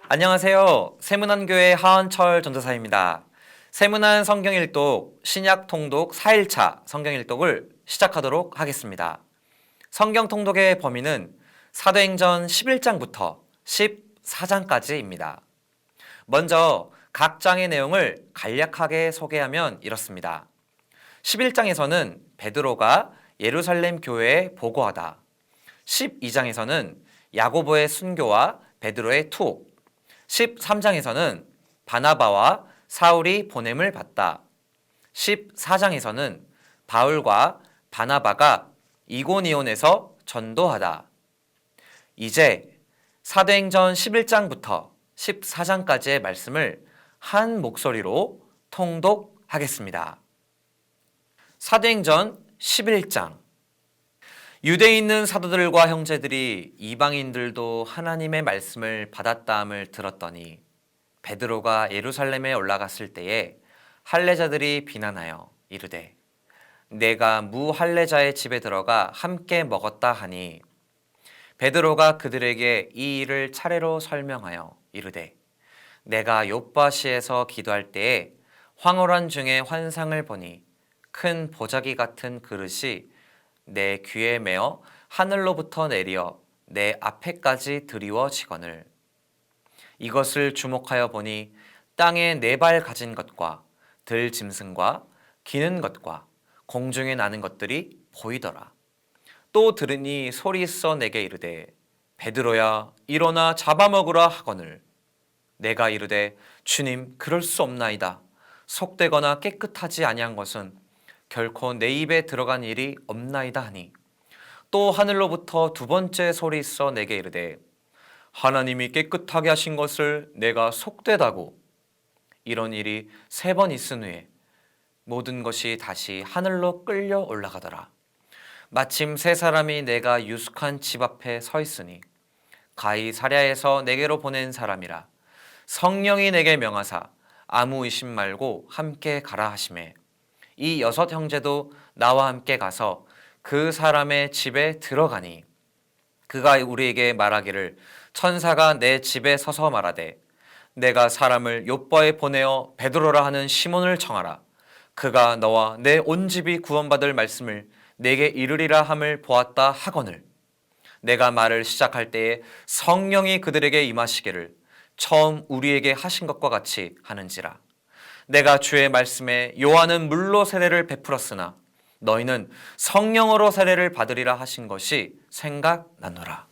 안녕하세요. 세문안교회 하원철 전도사입니다. 세문안 성경일독 신약 통독 4일차 성경일독을 시작하도록 하겠습니다. 성경 통독의 범위는 사도행전 11장부터 14장까지입니다. 먼저 각 장의 내용을 간략하게 소개하면 이렇습니다. 11장에서는 베드로가 예루살렘 교회에 보고하다. 12장에서는 야고보의 순교와 베드로의 투옥, 13장에서는 바나바와 사울이 보냄을 받다. 14장에서는 바울과 바나바가 이고니온에서 전도하다. 이제 사도행전 11장부터 14장까지의 말씀을 한 목소리로 통독하겠습니다. 사도행전 11장. 유대에 있는 사도들과 형제들이 이방인들도 하나님의 말씀을 받았다함을 들었더니 베드로가 예루살렘에 올라갔을 때에 할례자들이 비난하여 이르되 내가 무할례자의 집에 들어가 함께 먹었다 하니 베드로가 그들에게 이 일을 차례로 설명하여 이르되 내가 요빠시에서 기도할 때에 황홀한 중에 환상을 보니 큰 보자기 같은 그릇이 내 귀에 매어 하늘로부터 내려 내 앞에까지 드리워지거늘 이것을 주목하여 보니 땅에 4발 가진 것과 들 짐승과 기는 것과 공중에 나는 것들이 보이더라. 또 들으니 소리 있어 내게 이르되 베드로야 일어나 잡아먹으라 하거늘 내가 이르되 주님 그럴 수 없나이다. 속되거나 깨끗하지 아니한 것은 결코 내 입에 들어간 일이 없나이다 하니 또 하늘로부터 2번째 소리 있어 내게 이르되 하나님이 깨끗하게 하신 것을 내가 속되다고 이런 일이 3번 있은 후에 모든 것이 다시 하늘로 끌려 올라가더라. 마침 3사람이 내가 유숙한 집 앞에 서 있으니 가히 사랴에서 내게로 보낸 사람이라 성령이 내게 명하사 아무 의심 말고 함께 가라 하시매 이 6 형제도 나와 함께 가서 그 사람의 집에 들어가니 그가 우리에게 말하기를 천사가 내 집에 서서 말하되 내가 사람을 요뻐에 보내어 베드로라 하는 시몬을 청하라. 그가 너와 내 온 집이 구원받을 말씀을 내게 이르리라 함을 보았다 하거늘 내가 말을 시작할 때에 성령이 그들에게 임하시기를 처음 우리에게 하신 것과 같이 하는지라. 내가 주의 말씀에 요한은 물로 세례를 베풀었으나 너희는 성령으로 세례를 받으리라 하신 것이 생각나노라.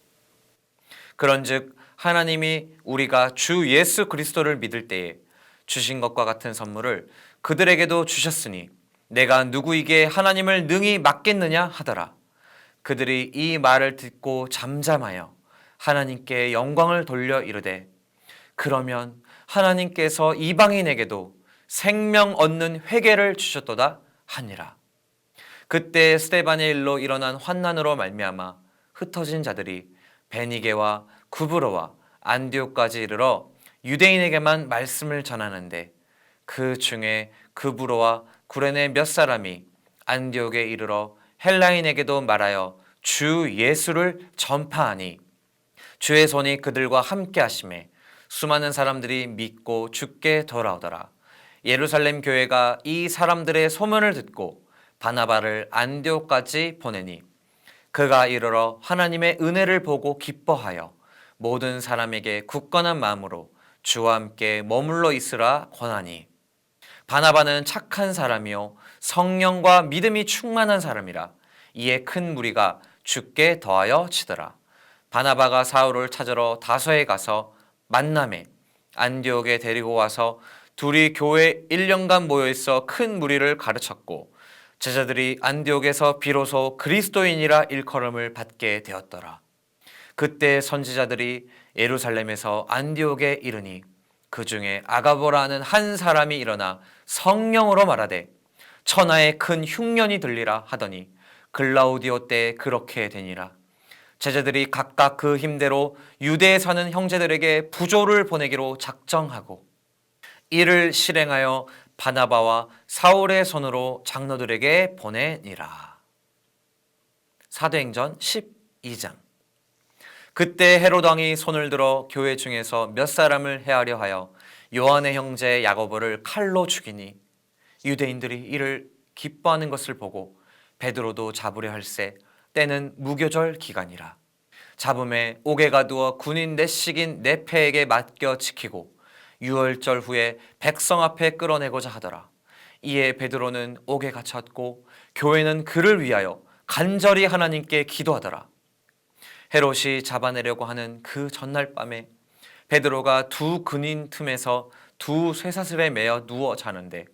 그런즉 하나님이 우리가 주 예수 그리스도를 믿을 때에 주신 것과 같은 선물을 그들에게도 주셨으니 내가 누구에게 하나님을 능히 맡겠느냐 하더라. 그들이 이 말을 듣고 잠잠하여 하나님께 영광을 돌려 이르되 그러면 하나님께서 이방인에게도 생명 얻는 회개를 주셨도다 하니라. 그때 스데반의 일로 일어난 환난으로 말미암아 흩어진 자들이 베니게와 구브로와 안디옥까지 이르러 유대인에게만 말씀을 전하는데 그 중에 구브로와 구레네 몇 사람이 안디옥에 이르러 헬라인에게도 말하여 주 예수를 전파하니 주의 손이 그들과 함께 하심에 수많은 사람들이 믿고 주께 돌아오더라. 예루살렘 교회가 이 사람들의 소문을 듣고 바나바를 안디옥까지 보내니 그가 이르러 하나님의 은혜를 보고 기뻐하여 모든 사람에게 굳건한 마음으로 주와 함께 머물러 있으라 권하니 바나바는 착한 사람이요 성령과 믿음이 충만한 사람이라 이에 큰 무리가 주께 더하여 치더라. 바나바가 사울을 찾으러 다소에 가서 만남에 안디옥에 데리고 와서 둘이 교회 1년간 모여있어 큰 무리를 가르쳤고 제자들이 안디옥에서 비로소 그리스도인이라 일컬음을 받게 되었더라. 그때 선지자들이 예루살렘에서 안디옥에 이르니 그 중에 아가보라는 한 사람이 일어나 성령으로 말하되 천하에 큰 흉년이 들리라 하더니 글라우디오 때 그렇게 되니라. 제자들이 각각 그 힘대로 유대에 사는 형제들에게 부조를 보내기로 작정하고 이를 실행하여 바나바와 사울의 손으로 장로들에게 보내니라. 사도행전 12장. 그때 헤롯 왕이 손을 들어 교회 중에서 몇 사람을 해하려 하여 요한의 형제 야고보를 칼로 죽이니 유대인들이 이를 기뻐하는 것을 보고 베드로도 잡으려 할세 때는 무교절 기간이라. 잡음에 옥에 가두어 군인 내식인 네페에게 맡겨 지키고 유월절 후에 백성 앞에 끌어내고자 하더라. 이에 베드로는 옥에 갇혔고 교회는 그를 위하여 간절히 하나님께 기도하더라. 헤롯이 잡아내려고 하는 그 전날 밤에 베드로가 두 군인 틈에서 두 쇠사슬에 매어 누워 자는데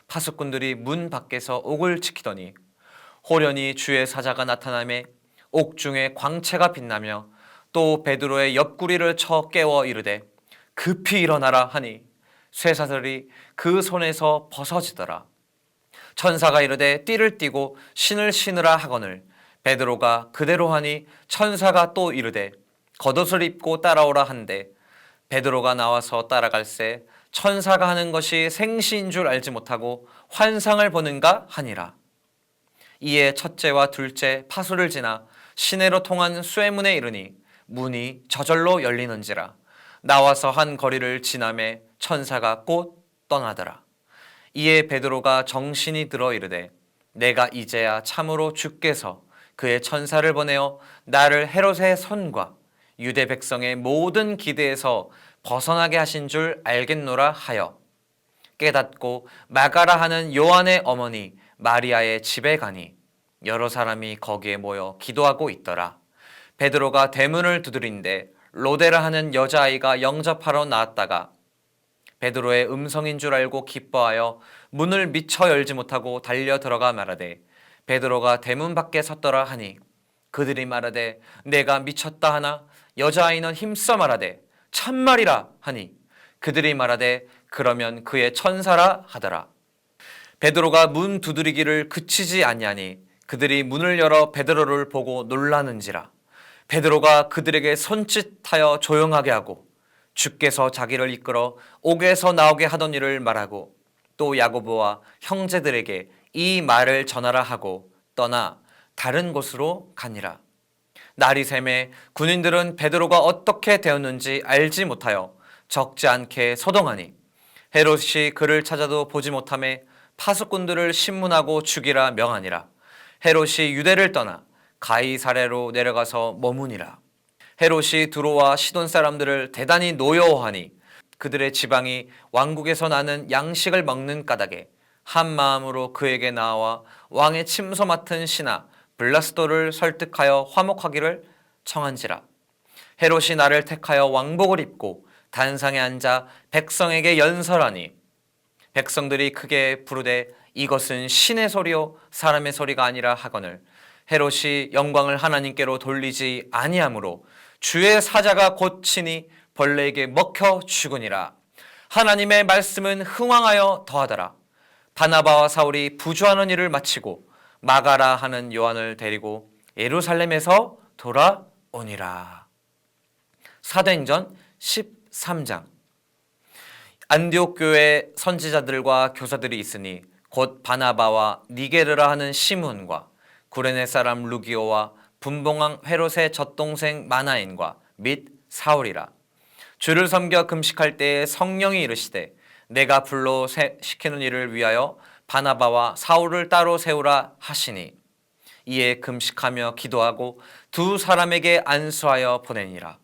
파수꾼들이 문 밖에서 옥을 지키더니 호련히 주의 사자가 나타나매 옥중에 광채가 빛나며 또 베드로의 옆구리를 쳐 깨워 이르되 급히 일어나라 하니 쇠사슬이 그 손에서 벗어지더라. 천사가 이르되 띠를 띠고 신을 신으라 하거늘 베드로가 그대로 하니 천사가 또 이르되 겉옷을 입고 따라오라 한데 베드로가 나와서 따라갈새 천사가 하는 것이 생시인 줄 알지 못하고 환상을 보는가 하니라. 이에 첫째와 둘째 파수를 지나 시내로 통한 쇠문에 이르니 문이 저절로 열리는지라. 나와서 한 거리를 지나매 천사가 곧 떠나더라. 이에 베드로가 정신이 들어 이르되 내가 이제야 참으로 주께서 그의 천사를 보내어 나를 헤롯의 손과 유대 백성의 모든 기대에서 벗어나게 하신 줄 알겠노라 하여 깨닫고 마가라 하는 요한의 어머니 마리아의 집에 가니 여러 사람이 거기에 모여 기도하고 있더라. 베드로가 대문을 두드린데 로데라 하는 여자아이가 영접하러 나왔다가 베드로의 음성인 줄 알고 기뻐하여 문을 미처 열지 못하고 달려 들어가 말하되 베드로가 대문 밖에 섰더라 하니 그들이 말하되 내가 미쳤다 하나 여자아이는 힘써 말하되 참말이라 하니 그들이 말하되 그러면 그의 천사라 하더라. 베드로가 문 두드리기를 그치지 아니하니 그들이 문을 열어 베드로를 보고 놀라는지라. 베드로가 그들에게 손짓하여 조용하게 하고 주께서 자기를 이끌어 옥에서 나오게 하던 일을 말하고 또 야고보와 형제들에게 이 말을 전하라 하고 떠나 다른 곳으로 가니라. 날이 새매 군인들은 베드로가 어떻게 되었는지 알지 못하여 적지 않게 소동하니 헤롯이 그를 찾아도 보지 못하매 파수꾼들을 신문하고 죽이라 명하니라. 헤롯이 유대를 떠나 가이사랴로 내려가서 머무니라. 헤롯이 두로와 시돈 사람들을 대단히 노여워하니 그들의 지방이 왕국에서 나는 양식을 먹는 까닭에 한 마음으로 그에게 나와 왕의 침소 맡은 신하 블라스도를 설득하여 화목하기를 청한지라. 헤롯이 나를 택하여 왕복을 입고 단상에 앉아 백성에게 연설하니 백성들이 크게 부르되 이것은 신의 소리요 사람의 소리가 아니라 하거늘 헤롯이 영광을 하나님께로 돌리지 아니하므로 주의 사자가 곧 친히 벌레에게 먹혀 죽으니라. 하나님의 말씀은 흥왕하여 더하더라. 바나바와 사울이 부주하는 일을 마치고 마가라 하는 요한을 데리고 예루살렘에서 돌아오니라. 사도행전 13장. 안디옥 교회 선지자들과 교사들이 있으니 곧 바나바와 니게르라 하는 시므온과 구레네 사람 루기오와 분봉왕 헤롯의 젖동생 마나엔과 및 사울이라. 주를 섬겨 금식할 때에 성령이 이르시되 내가 불러 시키는 일을 위하여 바나바와 사울을 따로 세우라 하시니 이에 금식하며 기도하고 두 사람에게 안수하여 보내니라.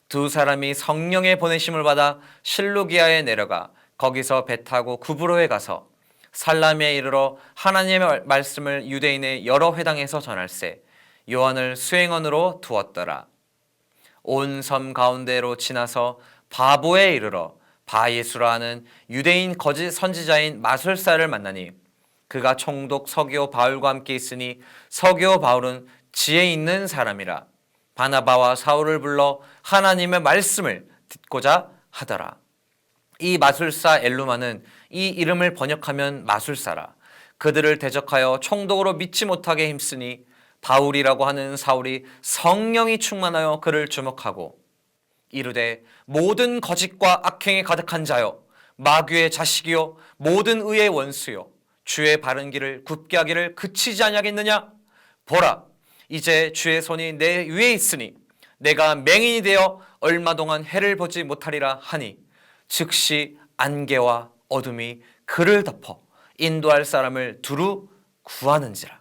두 사람이 성령의 보내심을 받아 실루기아에 내려가 거기서 배 타고 구브로에 가서 살라미에 이르러 하나님의 말씀을 유대인의 여러 회당에서 전할세 요한을 수행원으로 두었더라. 온 섬 가운데로 지나서 바보에 이르러 바예수라 하는 유대인 거짓 선지자인 마술사를 만나니 그가 총독 서기오 바울과 함께 있으니 서기오 바울은 지혜 있는 사람이라. 바나바와 사울을 불러 하나님의 말씀을 듣고자 하더라. 이 마술사 엘루마는 이 이름을 번역하면 마술사라. 그들을 대적하여 총독으로 믿지 못하게 힘쓰니 바울이라고 하는 사울이 성령이 충만하여 그를 주목하고 이르되 모든 거짓과 악행에 가득한 자여 마귀의 자식이요 모든 의의 원수요 주의 바른 길을 굽게 하기를 그치지 아니하겠느냐. 보라 이제 주의 손이 내 위에 있으니 내가 맹인이 되어 얼마 동안 해를 보지 못하리라 하니 즉시 안개와 어둠이 그를 덮어 인도할 사람을 두루 구하는지라.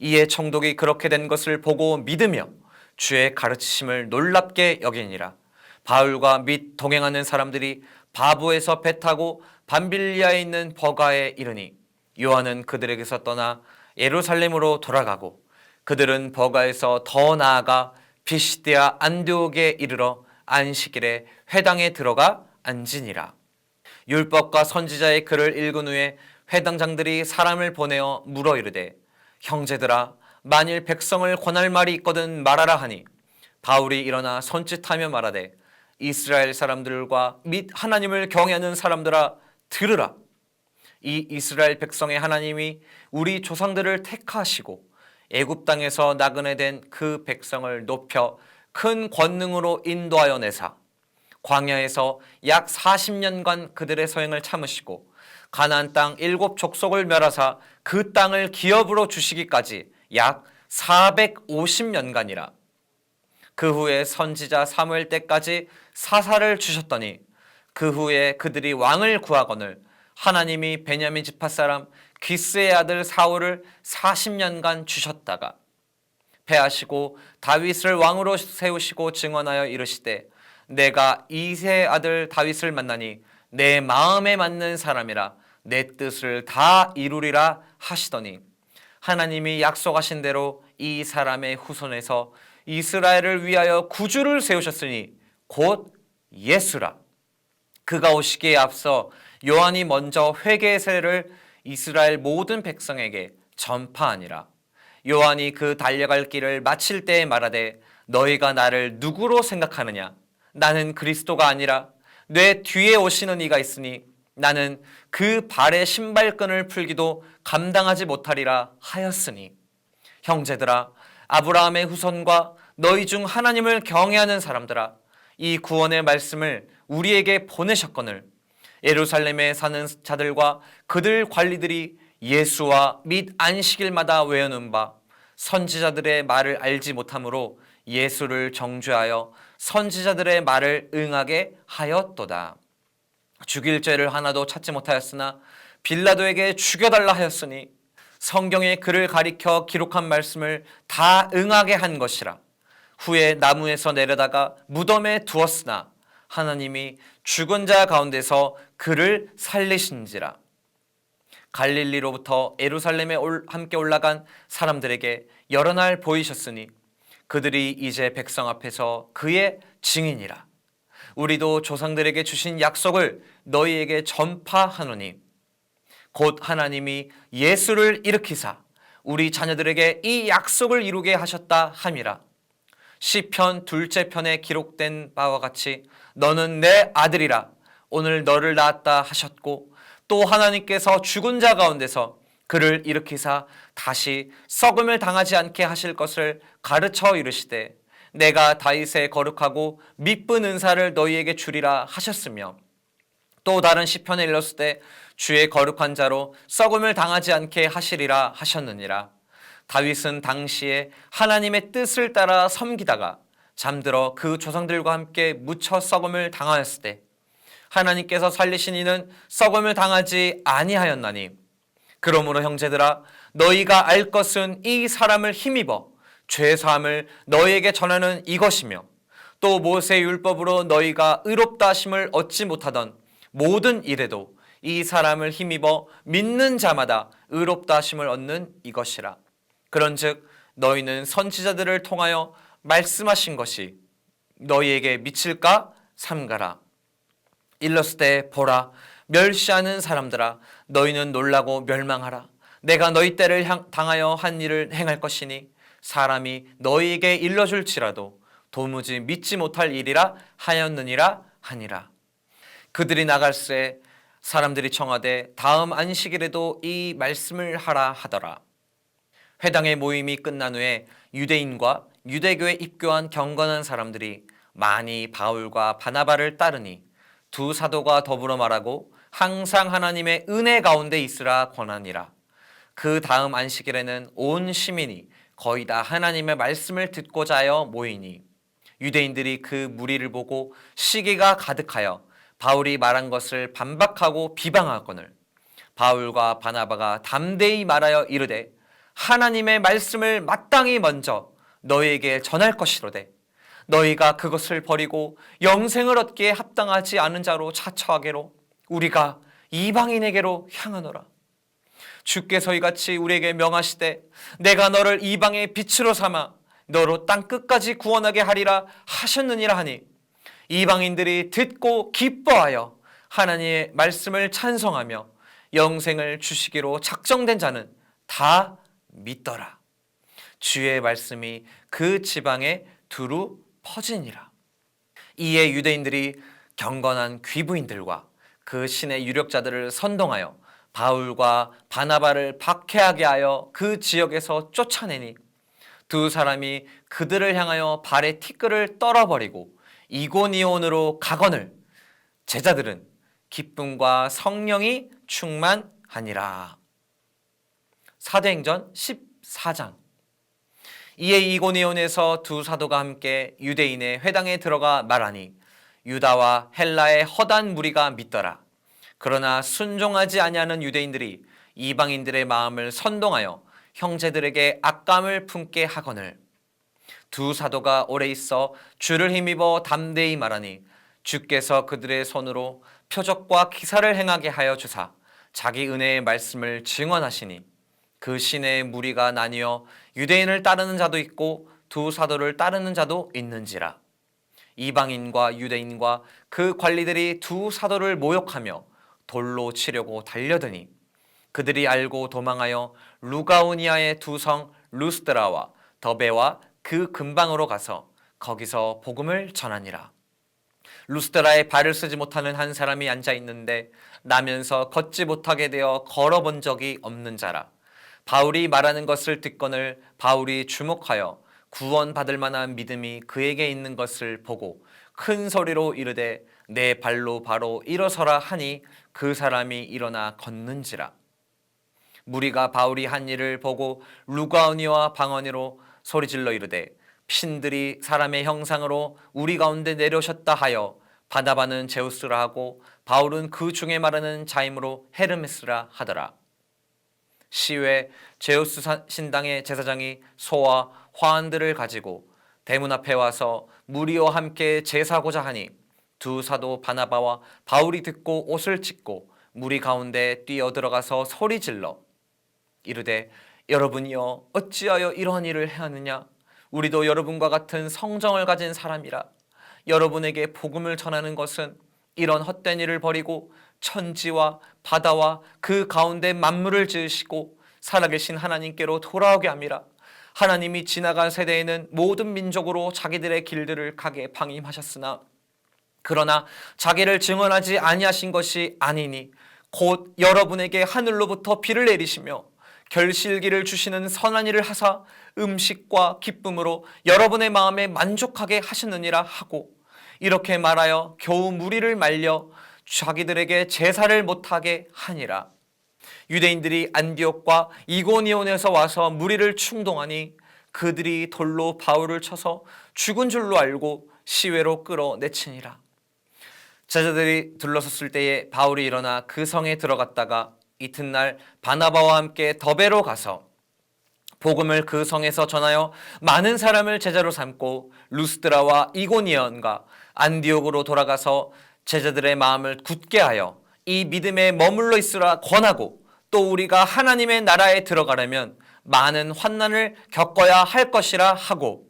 이에 총독이 그렇게 된 것을 보고 믿으며 주의 가르치심을 놀랍게 여기니라. 바울과 및 동행하는 사람들이 바보에서 배 타고 밤빌리아에 있는 버가에 이르니 요한은 그들에게서 떠나 예루살렘으로 돌아가고 그들은 버가에서 더 나아가 피시디아 안디옥에 이르러 안식일에 회당에 들어가 앉으니라. 율법과 선지자의 글을 읽은 후에 회당장들이 사람을 보내어 물어 이르되 형제들아 만일 백성을 권할 말이 있거든 말하라 하니 바울이 일어나 손짓하며 말하되 이스라엘 사람들과 및 하나님을 경외하는 사람들아 들으라. 이 이스라엘 백성의 하나님이 우리 조상들을 택하시고 애굽 땅에서 나그네 된 그 백성을 높여 큰 권능으로 인도하여 내사 광야에서 약 40년간 그들의 서행을 참으시고 가나안 땅 7족속을 멸하사 그 땅을 기업으로 주시기까지 약 450년간이라. 그 후에 선지자 사무엘 때까지 사사를 주셨더니 그 후에 그들이 왕을 구하거늘 하나님이 베냐민 지파 사람 기스의 아들 사울을 40년간 주셨다가 패하시고 다윗을 왕으로 세우시고 증언하여 이르시되 내가 이새의 아들 다윗을 만나니 내 마음에 맞는 사람이라 내 뜻을 다 이루리라 하시더니 하나님이 약속하신 대로 이 사람의 후손에서 이스라엘을 위하여 구주를 세우셨으니 곧 예수라. 그가 오시기에 앞서 요한이 먼저 회개의 세례를 이스라엘 모든 백성에게 전파하니라. 요한이 그 달려갈 길을 마칠 때에 말하되 너희가 나를 누구로 생각하느냐? 나는 그리스도가 아니라 내 뒤에 오시는 이가 있으니 나는 그 발의 신발끈을 풀기도 감당하지 못하리라 하였으니 형제들아 아브라함의 후손과 너희 중 하나님을 경외하는 사람들아 이 구원의 말씀을 우리에게 보내셨거늘 예루살렘에 사는 자들과 그들 관리들이 예수와 및 안식일마다 외우는 바 선지자들의 말을 알지 못하므로 예수를 정죄하여 선지자들의 말을 응하게 하였도다. 죽일 죄를 하나도 찾지 못하였으나 빌라도에게 죽여달라 하였으니 성경에 그를 가리켜 기록한 말씀을 다 응하게 한 것이라. 후에 나무에서 내려다가 무덤에 두었으나 하나님이 죽은 자 가운데서 그를 살리신지라. 갈릴리로부터 예루살렘에 함께 올라간 사람들에게 여러 날 보이셨으니 그들이 이제 백성 앞에서 그의 증인이라. 우리도 조상들에게 주신 약속을 너희에게 전파하노니 곧 하나님이 예수를 일으키사 우리 자녀들에게 이 약속을 이루게 하셨다 함이라. 시편 2째 편에 기록된 바와 같이 너는 내 아들이라 오늘 너를 낳았다 하셨고 또 하나님께서 죽은 자 가운데서 그를 일으키사 다시 썩음을 당하지 않게 하실 것을 가르쳐 이르시되 내가 다윗의 거룩하고 미쁜 은사를 너희에게 주리라 하셨으며 또 다른 시편에 일렀을 때 주의 거룩한 자로 썩음을 당하지 않게 하시리라 하셨느니라. 다윗은 당시에 하나님의 뜻을 따라 섬기다가 잠들어 그 조상들과 함께 묻혀 썩음을 당하였을 때 하나님께서 살리신 이는 썩음을 당하지 아니하였나니 그러므로 형제들아 너희가 알 것은 이 사람을 힘입어 죄사함을 너희에게 전하는 이것이며 또 모세의 율법으로 너희가 의롭다 하심을 얻지 못하던 모든 일에도 이 사람을 힘입어 믿는 자마다 의롭다 하심을 얻는 이것이라. 그런즉 너희는 선지자들을 통하여 말씀하신 것이 너희에게 미칠까 삼가라. 일렀을 때 보라 멸시하는 사람들아 너희는 놀라고 멸망하라. 내가 너희 때를 당하여 한 일을 행할 것이니 사람이 너희에게 일러줄지라도 도무지 믿지 못할 일이라 하였느니라 하니라. 그들이 나갈새 사람들이 청하되 다음 안식일에도 이 말씀을 하라 하더라. 회당의 모임이 끝난 후에 유대인과 유대교에 입교한 경건한 사람들이 많이 바울과 바나바를 따르니 두 사도가 더불어 말하고 항상 하나님의 은혜 가운데 있으라 권하니라. 그 다음 안식일에는 온 시민이 거의 다 하나님의 말씀을 듣고자 하여 모이니 유대인들이 그 무리를 보고 시기가 가득하여 바울이 말한 것을 반박하고 비방하거늘 바울과 바나바가 담대히 말하여 이르되 하나님의 말씀을 마땅히 먼저 너희에게 전할 것이로되 너희가 그것을 버리고 영생을 얻기에 합당하지 않은 자로 자처하게로 우리가 이방인에게로 향하노라. 주께서 이같이 우리에게 명하시되 내가 너를 이방의 빛으로 삼아 너로 땅 끝까지 구원하게 하리라 하셨느니라 하니 이방인들이 듣고 기뻐하여 하나님의 말씀을 찬송하며 영생을 주시기로 작정된 자는 다 믿더라. 주의 말씀이 그 지방에 두루 퍼지니라. 이에 유대인들이 경건한 귀부인들과 그 신의 유력자들을 선동하여 바울과 바나바를 박해하게 하여 그 지역에서 쫓아내니 두 사람이 그들을 향하여 발에 티끌을 떨어버리고 이고니온으로 가거늘 제자들은 기쁨과 성령이 충만하니라. 사도행전 14장. 이에 이고니온에서 두 사도가 함께 유대인의 회당에 들어가 말하니 유다와 헬라의 허단 무리가 믿더라. 그러나 순종하지 아니하는 유대인들이 이방인들의 마음을 선동하여 형제들에게 악감을 품게 하거늘 두 사도가 오래 있어 주를 힘입어 담대히 말하니 주께서 그들의 손으로 표적과 기사를 행하게 하여 주사 자기 은혜의 말씀을 증언하시니 그 신의 무리가 나뉘어 유대인을 따르는 자도 있고 두 사도를 따르는 자도 있는지라. 이방인과 유대인과 그 관리들이 두 사도를 모욕하며 돌로 치려고 달려드니 그들이 알고 도망하여 루가오니아의 두 성 루스드라와 더베와 그 근방으로 가서 거기서 복음을 전하니라. 루스드라에 발을 쓰지 못하는 한 사람이 앉아 있는데 나면서 걷지 못하게 되어 걸어본 적이 없는 자라. 바울이 말하는 것을 듣거늘 바울이 주목하여 구원받을 만한 믿음이 그에게 있는 것을 보고 큰 소리로 이르되 내 발로 바로 일어서라 하니 그 사람이 일어나 걷는지라. 무리가 바울이 한 일을 보고 루가오니와 방언으로 소리질러 이르되 신들이 사람의 형상으로 우리 가운데 내려오셨다 하여 바나바는 제우스라 하고 바울은 그 중에 말하는 자임으로 헤르메스라 하더라. 시외 제우스 신당의 제사장이 소와 화환들을 가지고 대문 앞에 와서 무리와 함께 제사하고자 하니 두 사도 바나바와 바울이 듣고 옷을 찢고 무리 가운데 뛰어들어가서 소리질러 이르되 여러분이여 어찌하여 이러한 일을 해하느냐. 우리도 여러분과 같은 성정을 가진 사람이라. 여러분에게 복음을 전하는 것은 이런 헛된 일을 버리고 천지와 바다와 그 가운데 만물을 지으시고 살아계신 하나님께로 돌아오게 함이라. 하나님이 지나간 세대에는 모든 민족으로 자기들의 길들을 가게 방임하셨으나 그러나 자기를 증언하지 아니하신 것이 아니니 곧 여러분에게 하늘로부터 비를 내리시며 결실기를 주시는 선한 일을 하사 음식과 기쁨으로 여러분의 마음에 만족하게 하셨느니라 하고 이렇게 말하여 겨우 무리를 말려 자기들에게 제사를 못하게 하니라. 유대인들이 안디옥과 이고니온에서 와서 무리를 충동하니 그들이 돌로 바울을 쳐서 죽은 줄로 알고 시외로 끌어내치니라. 제자들이 둘러섰을 때에 바울이 일어나 그 성에 들어갔다가 이튿날 바나바와 함께 더베로 가서 복음을 그 성에서 전하여 많은 사람을 제자로 삼고 루스드라와 이고니온과 안디옥으로 돌아가서 제자들의 마음을 굳게 하여 이 믿음에 머물러 있으라 권하고 또 우리가 하나님의 나라에 들어가려면 많은 환난을 겪어야 할 것이라 하고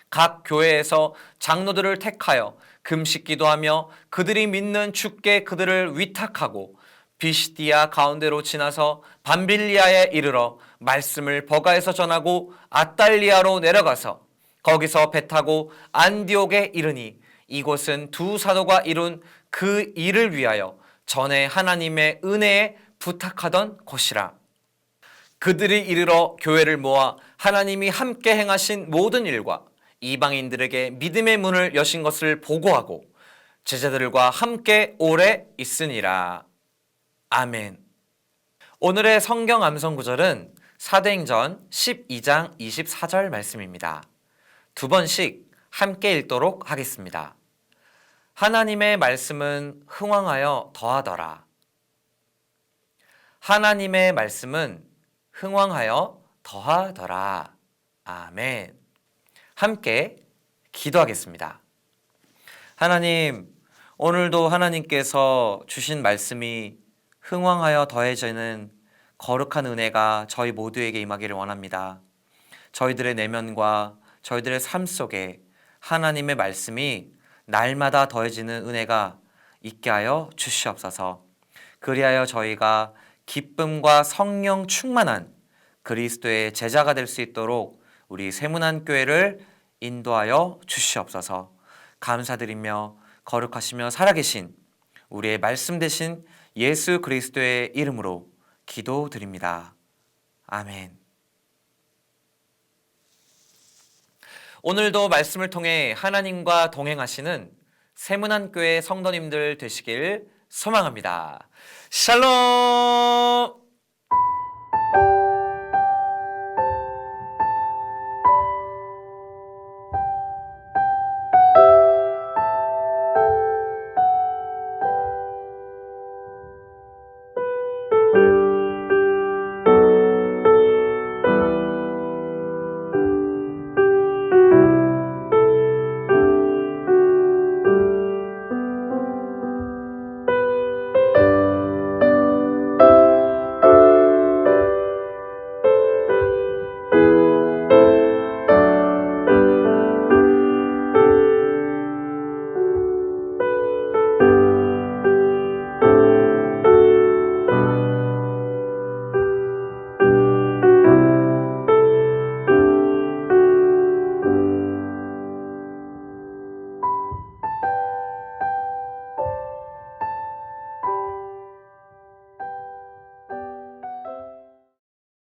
각 교회에서 장로들을 택하여 금식 기도하며 그들이 믿는 주께 그들을 위탁하고 비시디아 가운데로 지나서 밤빌리아에 이르러 말씀을 버가에서 전하고 아달리아로 내려가서 거기서 배 타고 안디옥에 이르니 이곳은 두 사도가 이룬 그 일을 위하여 전에 하나님의 은혜에 부탁하던 곳이라. 그들이 이르러 교회를 모아 하나님이 함께 행하신 모든 일과 이방인들에게 믿음의 문을 여신 것을 보고하고 제자들과 함께 오래 있으니라. 아멘. 오늘의 성경 암송 구절은 사도행전 12장 24절 말씀입니다. 두 번씩 함께 읽도록 하겠습니다. 하나님의 말씀은 흥왕하여 더하더라. 하나님의 말씀은 흥왕하여 더하더라. 아멘. 함께 기도하겠습니다. 하나님, 오늘도 하나님께서 주신 말씀이 흥왕하여 더해지는 거룩한 은혜가 저희 모두에게 임하기를 원합니다. 저희들의 내면과 저희들의 삶 속에 하나님의 말씀이 날마다 더해지는 은혜가 있게 하여 주시옵소서. 그리하여 저희가 기쁨과 성령 충만한 그리스도의 제자가 될 수 있도록 우리 세문안교회를 인도하여 주시옵소서. 감사드리며 거룩하시며 살아계신 우리의 말씀 되신 예수 그리스도의 이름으로 기도드립니다. 아멘. 오늘도 말씀을 통해 하나님과 동행하시는 세문안교회 성도님들 되시길 소망합니다. 샬롬!